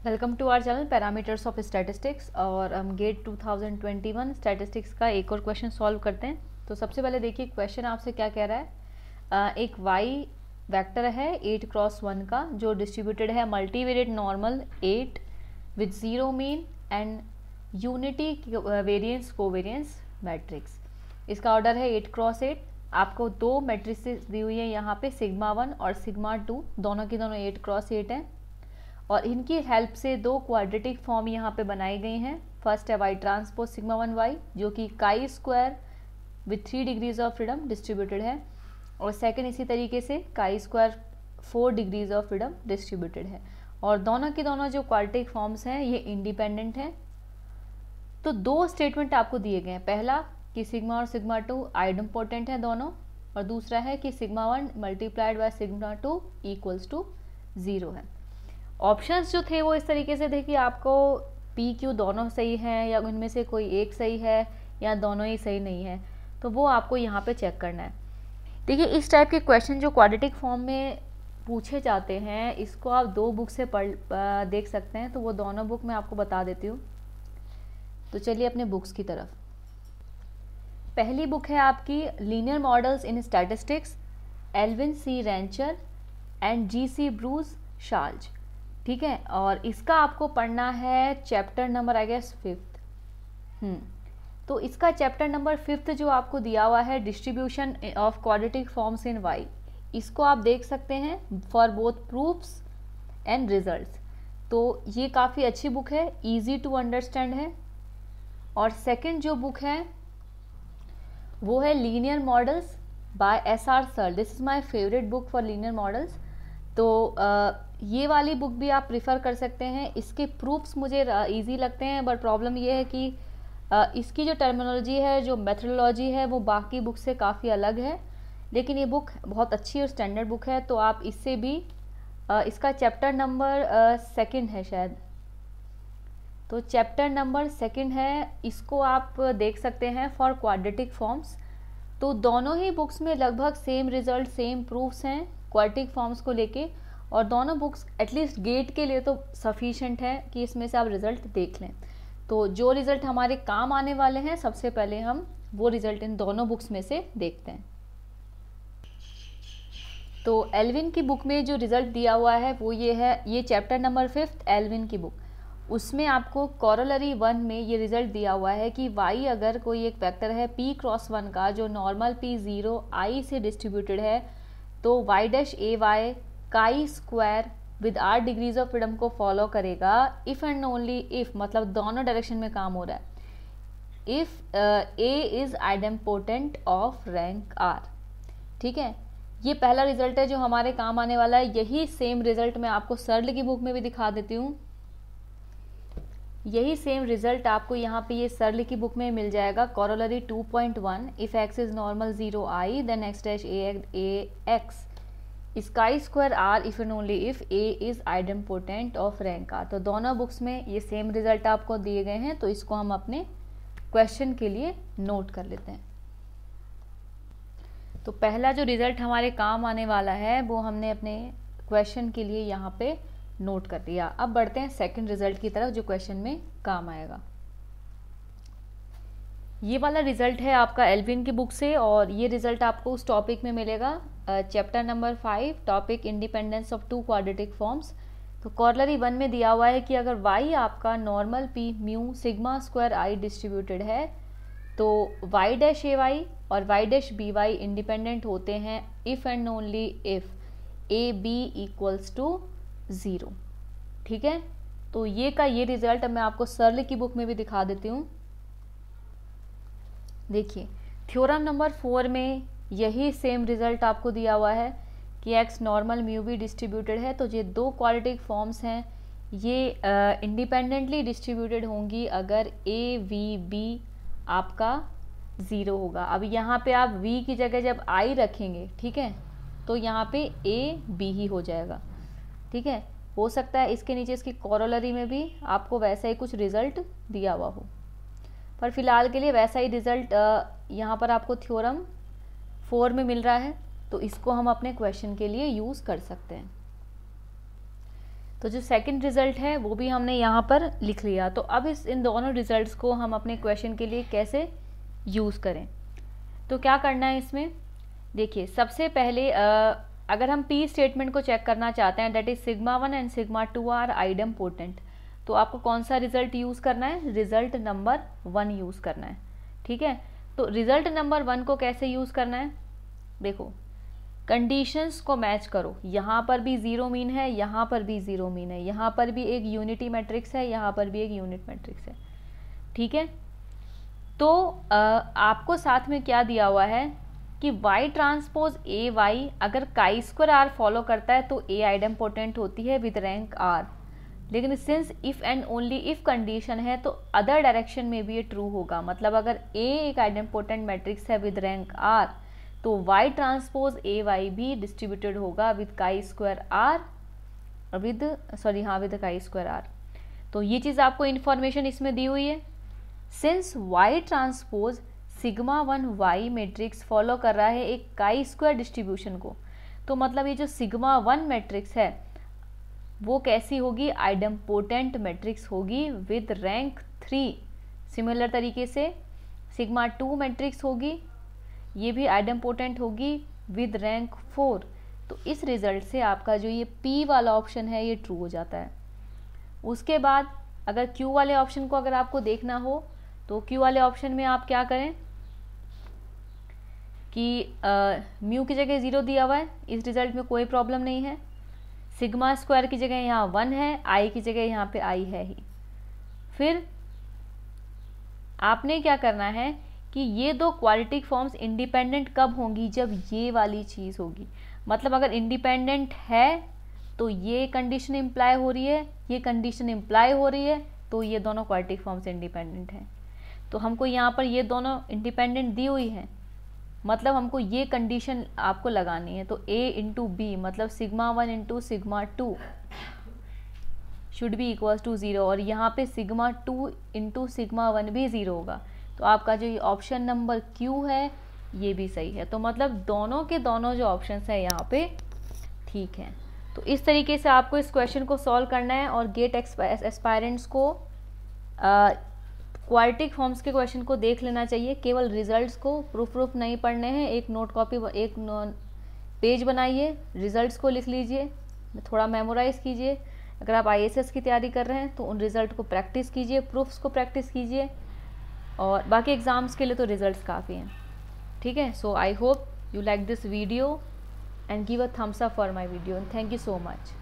Welcome to our channel parameters of statistics और हम gate 2021 statistics का एक और क्वेश्चन सॉल्व करते हैं। तो सबसे पहले देखिए क्वेश्चन आपसे क्या कह रहा है। एक y वेक्टर है 8x1 का जो डिस्ट्रीब्यूटेड है multivariate normal 8 with zero mean and unity variance covariance matrix. इसका ऑर्डर है 8x8। आपको दो मैट्रिसेस दी हुई है यहाँ पे सिग्मा 1 और सिग्मा 2, दोनों की दोनों 8x8 हैं और इनकी हेल्प से दो क्वाड्रेटिक फॉर्म यहाँ पे बनाई गई हैं। फर्स्ट है वाई ट्रांसपोज सिग्मा 1 वाई जो कि chi square with 3 degrees of freedom distributed है, और सेकंड इसी तरीके से chi square 4 degrees of freedom distributed है। और दोनों की दोनों जो क्वाड्रेटिक फॉर्म्स हैं ये इंडिपेंडेंट हैं। तो दो स्टेटमेंट आपको दिए गए हैं, पहला कि सिग्मा और सिग्मा 2 आइडेम्पोटेंट है दोनों, और दूसरा है कि sigma 1 multiplied by sigma 2 equals to 0 है। ऑप्शंस जो थे वो इस तरीके से थे कि आपको पी क्यू दोनों सही हैं या उनमें से कोई एक सही है या दोनों ही सही नहीं है, तो वो आपको यहाँ पे चेक करना है। देखिए इस टाइप के क्वेश्चन जो क्वाड्रेटिक फॉर्म में पूछे जाते हैं इसको आप दो बुक से देख सकते हैं, तो वो दोनों बुक मैं आपको बता देती हूँ। तो चलिए अपने बुक्स की तरफ। पहली बुक है आपकी linear models in statistics, Alvin C Rencher and G C Bruce Schaalje, ठीक है। और इसका आपको पढ़ना है chapter number I guess 5th। तो इसका चैप्टर नंबर 5th जो आपको दिया हुआ है distribution of quadratic forms in y, इसको आप देख सकते हैं for both proofs and results. तो ये काफ़ी अच्छी बुक है, इजी टू अंडरस्टैंड है। और सेकंड जो बुक है वो है linear models by S R. Searle. This is my favourite book for linear models. तो ये वाली बुक भी आप प्रिफर कर सकते हैं। इसके प्रूफ्स मुझे इजी लगते हैं, बट प्रॉब्लम ये है कि इसकी जो टर्मिनोलॉजी है, जो मेथडोलॉजी है, वो बाकी बुक से काफ़ी अलग है। लेकिन ये बुक बहुत अच्छी और स्टैंडर्ड बुक है, तो आप इससे भी इसका चैप्टर नंबर 2 है शायद, तो चैप्टर नंबर 2 है, इसको आप देख सकते हैं फॉर क्वाड्रेटिक फॉर्म्स। तो दोनों ही बुक्स में लगभग सेम रिजल्ट, सेम प्रूफ्स हैं क्वाड्रेटिक फॉर्म्स को लेके, और दोनों बुक्स एटलीस्ट गेट के लिए तो सफिशेंट है कि इसमें से आप रिज़ल्ट देख लें। तो जो रिज़ल्ट हमारे काम आने वाले हैं सबसे पहले हम वो रिज़ल्ट इन दोनों बुक्स में से देखते हैं। तो एल्विन की बुक में जो रिज़ल्ट दिया हुआ है वो ये है, ये चैप्टर नंबर 5 एल्विन की बुक, उसमें आपको कॉरोलरी 1 में ये रिज़ल्ट दिया हुआ है कि y अगर कोई एक वेक्टर है p×1 का जो नॉर्मल p0 i से डिस्ट्रीब्यूटेड है, तो y dash A y chi square with 8 degrees of freedom को फॉलो करेगा इफ़ एंड ओनली इफ़, मतलब दोनों डायरेक्शन में काम हो रहा है, if A is idempotent of rank r, ठीक है। ये पहला रिजल्ट है जो हमारे काम आने वाला है। यही सेम रिजल्ट मैं आपको सर्ल की बुक में भी दिखा देती हूँ। यही सेम रिजल्ट आपको यहाँ पे ये सर्ल की बुक में मिल जाएगा। Corollary 2.1 if x is normal 0 I then x dash A x chi square R if and only if A is idempotent of rank R. तो दोनों बुक्स में ये सेम रिजल्ट आपको दिए गए हैं, तो इसको हम अपने क्वेश्चन के लिए नोट कर लेते हैं। तो पहला जो रिजल्ट हमारे काम आने वाला है वो हमने अपने क्वेश्चन के लिए यहाँ पे नोट कर दिया। अब बढ़ते हैं सेकंड रिजल्ट की तरफ जो क्वेश्चन में काम आएगा। ये वाला रिजल्ट है आपका एल्विन की बुक से, और ये रिजल्ट आपको उस टॉपिक में मिलेगा chapter number 5 topic independence of two quadratic forms. तो कॉरोलरी 1 में दिया हुआ है कि अगर y आपका normal p mu sigma square i distributed है, तो y डैश ए वाई और y dash B y independent होते हैं if and only if A B equals to 0, ठीक है। तो ये का ये रिजल्ट मैं आपको सर्ल की बुक में भी दिखा देती हूँ। देखिए थ्योरम नंबर 4 में यही सेम रिजल्ट आपको दिया हुआ है कि x नॉर्मल म्यू भी डिस्ट्रीब्यूटेड है, तो ये दो क्वाड्रेटिक फॉर्म्स हैं, ये इंडिपेंडेंटली डिस्ट्रीब्यूटेड होंगी अगर ए वी बी आपका 0 होगा। अब यहाँ पे आप v की जगह जब i रखेंगे, ठीक है, तो यहाँ पे a b ही हो जाएगा, ठीक है। हो सकता है इसके नीचे इसकी कॉरोलरी में भी आपको वैसा ही कुछ रिजल्ट दिया हुआ हो, पर फिलहाल के लिए वैसा ही रिजल्ट यहाँ पर आपको थ्योरम 4 में मिल रहा है, तो इसको हम अपने क्वेश्चन के लिए यूज़ कर सकते हैं। तो जो सेकंड रिज़ल्ट है वो भी हमने यहाँ पर लिख लिया। तो अब इन दोनों रिज़ल्ट्स को हम अपने क्वेश्चन के लिए कैसे यूज़ करें, तो क्या करना है इसमें, देखिए सबसे पहले अगर हम P स्टेटमेंट को चेक करना चाहते हैं, that is sigma 1 and sigma 2 are idempotent, तो आपको कौन सा रिजल्ट यूज़ करना है, रिजल्ट नंबर 1 यूज़ करना है। ठीक है, तो रिजल्ट नंबर 1 को कैसे यूज़ करना है, देखो कंडीशंस को मैच करो, यहाँ पर भी ज़ीरो मीन है, यहाँ पर भी ज़ीरो मीन है, यहाँ पर भी एक यूनिटी मैट्रिक्स है, यहाँ पर भी एक यूनिट मैट्रिक्स है। ठीक है, तो आपको साथ में क्या दिया हुआ है कि y ट्रांसपोज ए वाई अगर काई स्क्वायर आर फॉलो करता है तो ए आइडेम्पोटेंट होती है विद रैंक आर, लेकिन since if and only if condition है तो अदर डायरेक्शन में भी ये ट्रू होगा। मतलब अगर ए एक आइडेम्पोटेंट मैट्रिक्स है विद रैंक आर तो y ट्रांसपोज ए वाई भी डिस्ट्रीब्यूटेड होगा with chi square R with chi square R. तो ये चीज़ आपको इन्फॉर्मेशन इसमें दी हुई है। Since y transpose sigma 1 y matrix follow कर रहा है एक काई स्क्वायर डिस्ट्रीब्यूशन को, तो मतलब ये जो सिग्मा 1 मैट्रिक्स है वो कैसी होगी, आइडेम्पोटेंट मैट्रिक्स होगी विद रैंक 3। सिमिलर तरीके से सिग्मा 2 मैट्रिक्स होगी, ये भी आइडेम्पोटेंट होगी विद रैंक 4। तो इस रिजल्ट से आपका जो ये P वाला ऑप्शन है ये ट्रू हो जाता है। उसके बाद अगर Q वाले ऑप्शन को अगर आपको देखना हो तो Q वाले ऑप्शन में आप क्या करें कि म्यू की जगह 0 दिया हुआ है, इस रिजल्ट में कोई प्रॉब्लम नहीं है। सिग्मा स्क्वायर की जगह यहाँ 1 है, आई की जगह यहाँ पे आई है ही। फिर आपने क्या करना है कि ये दो क्वाड्रेटिक फॉर्म्स इंडिपेंडेंट कब होंगी, जब ये वाली चीज़ होगी। मतलब अगर इंडिपेंडेंट है तो ये कंडीशन इम्प्लाई हो रही है, ये कंडीशन इम्प्लाई हो रही है, तो ये दोनों क्वाड्रेटिक फॉर्म्स इंडिपेंडेंट हैं। तो हमको यहाँ पर ये दोनों इंडिपेंडेंट दी हुई है, मतलब हमको ये कंडीशन आपको लगानी है। तो a इंटू बी मतलब sigma 1 into sigma 2 should be equals to 0, और यहाँ पे सिग्मा 2 इंटू सिग्मा 1 भी 0 होगा। तो आपका जो ये ऑप्शन नंबर Q है ये भी सही है। तो मतलब दोनों के दोनों जो ऑप्शंस है यहाँ पे ठीक है। तो इस तरीके से आपको इस क्वेश्चन को सॉल्व करना है, और गेट एस्पायरेंट्स को क्वाड्रेटिक फॉर्म्स के क्वेश्चन को देख लेना चाहिए, केवल रिजल्ट्स को प्रूफ नहीं पढ़ने हैं। एक नोट कॉपी, एक पेज बनाइए, रिजल्ट्स को लिख लीजिए, थोड़ा मेमोराइज कीजिए। अगर आप IAS की तैयारी कर रहे हैं तो उन रिजल्ट को प्रैक्टिस कीजिए, प्रूफ्स को प्रैक्टिस कीजिए, और बाकी एग्ज़ाम्स के लिए तो रिजल्ट्स काफ़ी हैं। ठीक है, so I hope you like this video and give a thumbs up for my video, and thank you so much.